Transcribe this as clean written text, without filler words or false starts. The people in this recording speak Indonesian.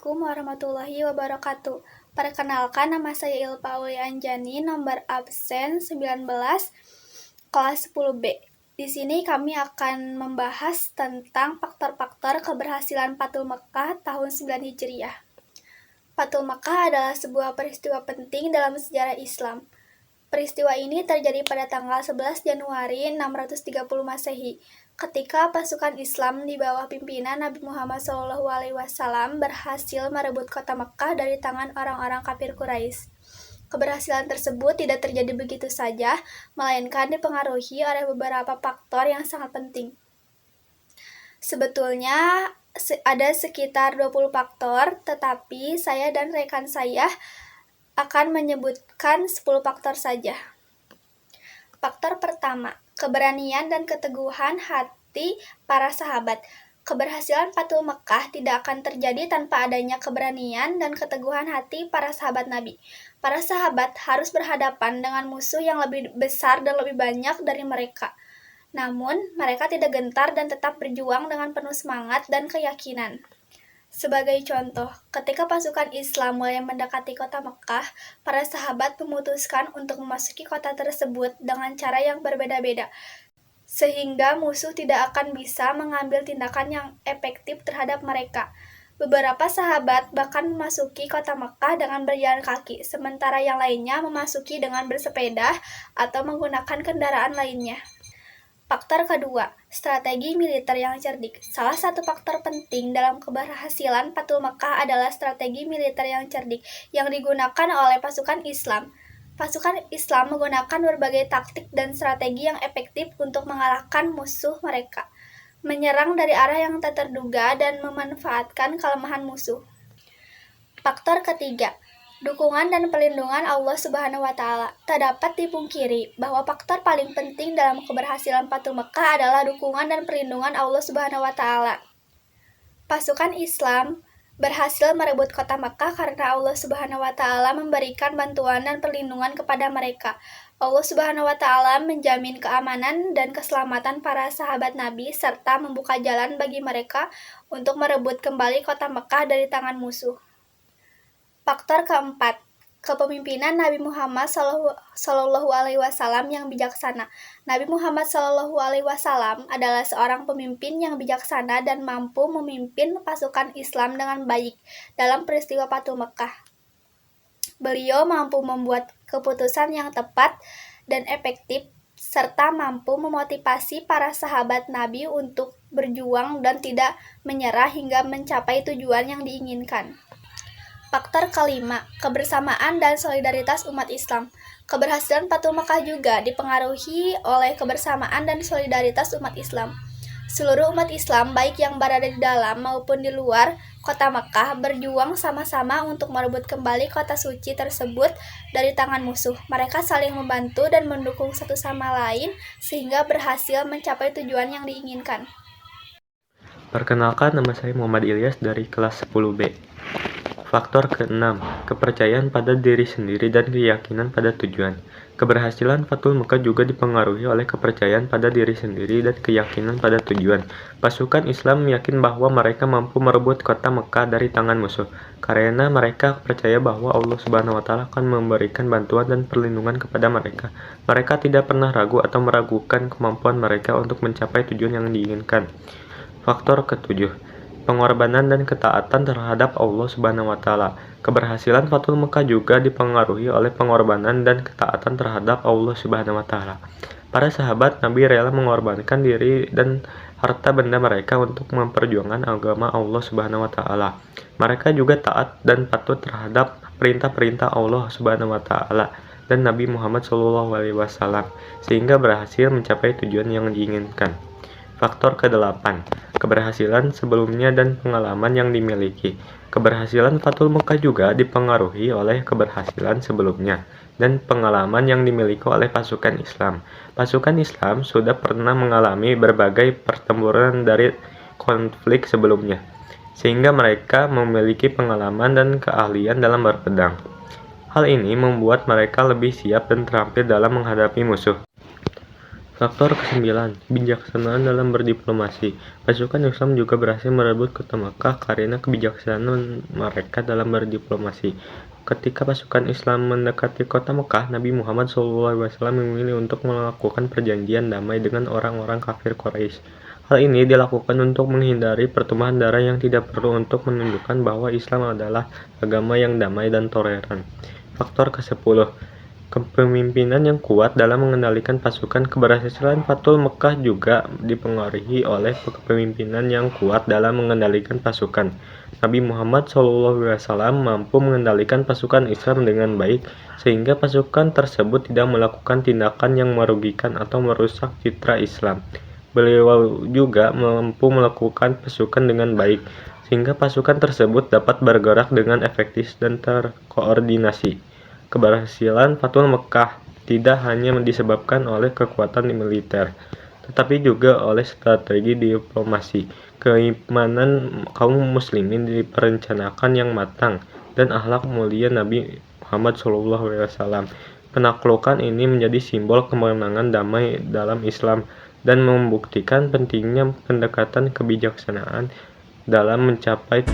Assalamualaikum warahmatullahi wabarakatuh. Perkenalkan, nama saya Ilpa Uli Anjani, nomor absen 19, kelas 10B. Di sini kami akan membahas tentang faktor-faktor keberhasilan Fathul Makkah tahun 9 Hijriah. Fathul Makkah adalah sebuah peristiwa penting dalam sejarah Islam. Peristiwa ini terjadi pada tanggal 11 Januari 630 Masehi, ketika pasukan Islam di bawah pimpinan Nabi Muhammad SAW berhasil merebut kota Makkah dari tangan orang-orang kafir Quraisy. Keberhasilan tersebut tidak terjadi begitu saja, melainkan dipengaruhi oleh beberapa faktor yang sangat penting. Sebetulnya ada sekitar 20 faktor, tetapi saya dan rekan saya akan menyebutkan 10 faktor saja. Faktor pertama, keberanian dan keteguhan hati para sahabat. Keberhasilan Fathul Makkah tidak akan terjadi tanpa adanya keberanian dan keteguhan hati para sahabat Nabi. Para sahabat harus berhadapan dengan musuh yang lebih besar dan lebih banyak dari mereka. Namun, mereka tidak gentar dan tetap berjuang dengan penuh semangat dan keyakinan. Sebagai contoh, ketika pasukan Islam mulai mendekati kota Makkah, para sahabat memutuskan untuk memasuki kota tersebut dengan cara yang berbeda-beda, sehingga musuh tidak akan bisa mengambil tindakan yang efektif terhadap mereka. Beberapa sahabat bahkan memasuki kota Makkah dengan berjalan kaki, sementara yang lainnya memasuki dengan bersepeda atau menggunakan kendaraan lainnya. Faktor kedua, strategi militer yang cerdik. Salah satu faktor penting dalam keberhasilan Fathul Makkah adalah strategi militer yang cerdik yang digunakan oleh pasukan Islam. Pasukan Islam menggunakan berbagai taktik dan strategi yang efektif untuk mengalahkan musuh mereka, menyerang dari arah yang tak terduga dan memanfaatkan kelemahan musuh. Faktor ketiga, dukungan dan perlindungan Allah Subhanahu wa Ta'ala. Tak dapat dipungkiri bahwa faktor paling penting dalam keberhasilan Fathul Makkah adalah dukungan dan perlindungan Allah Subhanahu wa Ta'ala. Pasukan Islam berhasil merebut kota Makkah karena Allah Subhanahu wa Ta'ala memberikan bantuan dan perlindungan kepada mereka. Allah Subhanahu wa Ta'ala menjamin keamanan dan keselamatan para sahabat Nabi serta membuka jalan bagi mereka untuk merebut kembali kota Makkah dari tangan musuh. Faktor keempat, kepemimpinan Nabi Muhammad SAW yang bijaksana. Nabi Muhammad SAW adalah seorang pemimpin yang bijaksana dan mampu memimpin pasukan Islam dengan baik dalam peristiwa Fathul Makkah. Beliau mampu membuat keputusan yang tepat dan efektif, serta mampu memotivasi para sahabat Nabi untuk berjuang dan tidak menyerah hingga mencapai tujuan yang diinginkan. Faktor kelima, kebersamaan dan solidaritas umat Islam. Keberhasilan Fathul Makkah juga dipengaruhi oleh kebersamaan dan solidaritas umat Islam. Seluruh umat Islam, baik yang berada di dalam maupun di luar kota Makkah, berjuang sama-sama untuk merebut kembali kota suci tersebut dari tangan musuh. Mereka saling membantu dan mendukung satu sama lain sehingga berhasil mencapai tujuan yang diinginkan. Perkenalkan, nama saya Muhammad Ilyas dari kelas 10B. Faktor keenam, kepercayaan pada diri sendiri dan keyakinan pada tujuan. Keberhasilan Fathul Makkah juga dipengaruhi oleh kepercayaan pada diri sendiri dan keyakinan pada tujuan. Pasukan Islam yakin bahwa mereka mampu merebut kota Makkah dari tangan musuh, karena mereka percaya bahwa Allah Subhanahu wa Ta'ala akan memberikan bantuan dan perlindungan kepada mereka. Mereka tidak pernah ragu atau meragukan kemampuan mereka untuk mencapai tujuan yang diinginkan. Faktor ketujuh, pengorbanan dan ketaatan terhadap Allah Subhanahu wa Ta'ala. Keberhasilan Fathul Makkah juga dipengaruhi oleh pengorbanan dan ketaatan terhadap Allah Subhanahu wa Ta'ala. Para sahabat Nabi rela mengorbankan diri dan harta benda mereka untuk memperjuangkan agama Allah Subhanahu wa Ta'ala. Mereka juga taat dan patuh terhadap perintah-perintah Allah Subhanahu wa Ta'ala dan Nabi Muhammad SAW sehingga berhasil mencapai tujuan yang diinginkan. Faktor ke-8, keberhasilan sebelumnya dan pengalaman yang dimiliki. Keberhasilan Fathul Makkah juga dipengaruhi oleh keberhasilan sebelumnya dan pengalaman yang dimiliki oleh pasukan Islam. Pasukan Islam sudah pernah mengalami berbagai pertempuran dari konflik sebelumnya, sehingga mereka memiliki pengalaman dan keahlian dalam berpedang. Hal ini membuat mereka lebih siap dan terampil dalam menghadapi musuh. Faktor ke-9, kebijaksanaan dalam berdiplomasi. Pasukan Islam juga berhasil merebut kota Makkah karena kebijaksanaan mereka dalam berdiplomasi. Ketika pasukan Islam mendekati kota Makkah, Nabi Muhammad SAW memilih untuk melakukan perjanjian damai dengan orang-orang kafir Quraisy. Hal ini dilakukan untuk menghindari pertumpahan darah yang tidak perlu untuk menunjukkan bahwa Islam adalah agama yang damai dan toleran. Faktor ke-10, kepemimpinan yang kuat dalam mengendalikan pasukan. Keberhasilan Fathul Mekkah juga dipengaruhi oleh kepemimpinan yang kuat dalam mengendalikan pasukan. Nabi Muhammad SAW mampu mengendalikan pasukan Islam dengan baik, sehingga pasukan tersebut tidak melakukan tindakan yang merugikan atau merusak citra Islam. Beliau juga mampu melakukan pasukan dengan baik, sehingga pasukan tersebut dapat bergerak dengan efektif dan terkoordinasi. Keberhasilan Fathul Mekkah tidak hanya disebabkan oleh kekuatan militer, tetapi juga oleh strategi diplomasi, keimanan kaum muslimin diperencanakan yang matang, dan akhlak mulia Nabi Muhammad SAW. Penaklukan ini menjadi simbol kemenangan damai dalam Islam dan membuktikan pentingnya pendekatan kebijaksanaan dalam mencapai